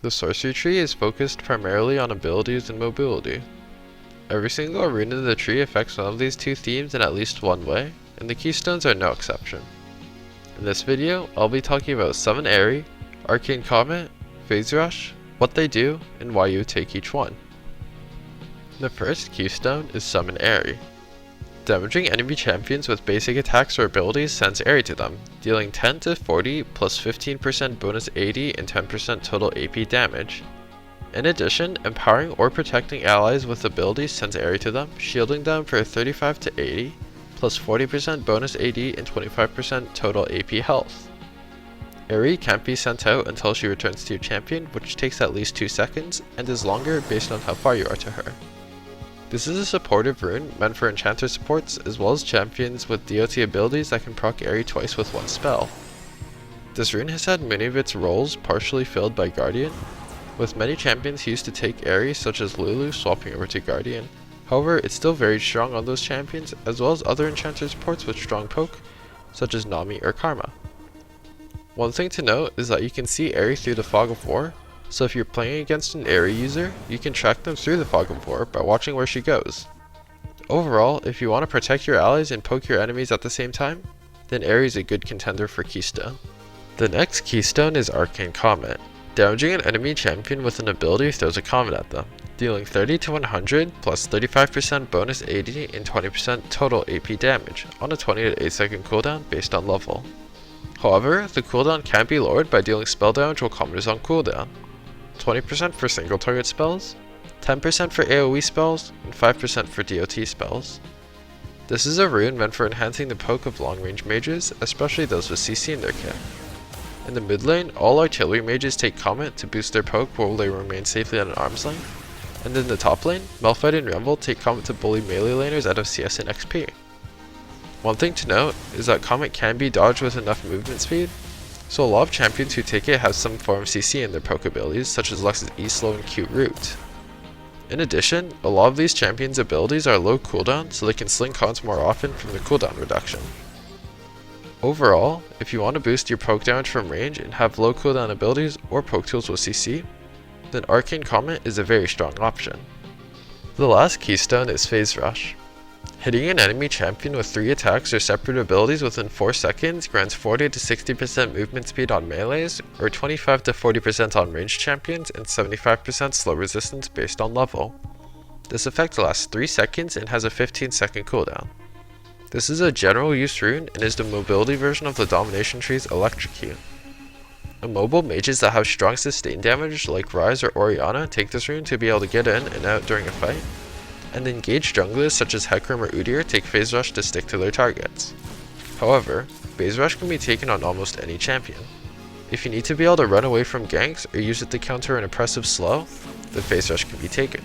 The Sorcery tree is focused primarily on abilities and mobility. Every single rune in the tree affects one of these two themes in at least one way, and the Keystones are no exception. In this video, I'll be talking about Summon Aery, Arcane Comet, Phase Rush, what they do, and why you would take each one. The first Keystone is Summon Aery. Damaging enemy champions with basic attacks or abilities sends Aery to them, dealing 10 to 40 plus 15% bonus 80 and 10% total AP damage. In addition, empowering or protecting allies with abilities sends Aery to them, shielding them for 35 to 80 plus 40% bonus 80 and 25% total AP health. Aery can't be sent out until she returns to your champion, which takes at least 2 seconds and is longer based on how far you are to her. This is a supportive rune meant for enchanter supports as well as champions with DOT abilities that can proc Aery twice with one spell. This rune has had many of its roles partially filled by Guardian, with many champions used to take Aery such as Lulu swapping over to Guardian. However, it's still very strong on those champions as well as other enchanter supports with strong poke such as Nami or Karma. One thing to note is that you can see Aery through the Fog of War, so if you're playing against an Aery user, you can track them through the Fog of War by watching where she goes. Overall, if you want to protect your allies and poke your enemies at the same time, then Aery is a good contender for Keystone. The next Keystone is Arcane Comet. Damaging an enemy champion with an ability throws a comet at them, dealing 30 to 100 plus 35% bonus 80 and 20% total AP damage on a 20 to 8 second cooldown based on level. However, the cooldown can be lowered by dealing spell damage while Comet is on cooldown. 20% for single target spells, 10% for AoE spells, and 5% for DOT spells. This is a rune meant for enhancing the poke of long range mages, especially those with CC in their kit. In the mid lane, all artillery mages take Comet to boost their poke while they remain safely at an arm's length, and in the top lane, Malphite and Rumble take Comet to bully melee laners out of CS and XP. One thing to note is that Comet can be dodged with enough movement speed, so a lot of champions who take it have some form of CC in their poke abilities, such as Lux's E-Slow and Q-Root. In addition, a lot of these champions' abilities are low cooldown, so they can sling cons more often from the cooldown reduction. Overall, if you want to boost your poke damage from range and have low cooldown abilities or poke tools with CC, then Arcane Comet is a very strong option. The last Keystone is Phase Rush. Hitting an enemy champion with 3 attacks or separate abilities within 4 seconds grants 40 to 60% movement speed on melees, or 25 to 40% on ranged champions, and 75% slow resistance based on level. This effect lasts 3 seconds and has a 15-second cooldown. This is a general use rune and is the mobility version of the Domination Tree's Electrocute. Immobile mages that have strong sustain damage like Ryze or Orianna take this rune to be able to get in and out during a fight, and engaged junglers such as Hecarim or Udyr take Phase Rush to stick to their targets. However, Phase Rush can be taken on almost any champion. If you need to be able to run away from ganks or use it to counter an oppressive slow, then Phase Rush can be taken.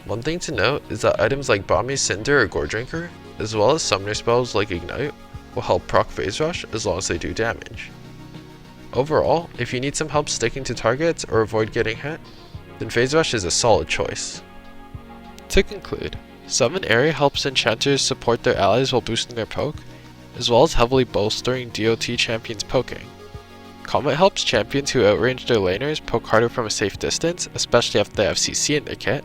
One thing to note is that items like Bami's Cinder or Gore Drinker, as well as summoner spells like Ignite, will help proc Phase Rush as long as they do damage. Overall, if you need some help sticking to targets or avoid getting hit, then Phase Rush is a solid choice. To conclude, Summon Aery helps enchanters support their allies while boosting their poke, as well as heavily bolstering DOT champions' poking. Comet helps champions who outrange their laners poke harder from a safe distance, especially if they have CC in their kit,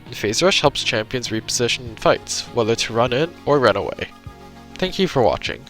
and Phase Rush helps champions reposition in fights, whether to run in or run away. Thank you for watching.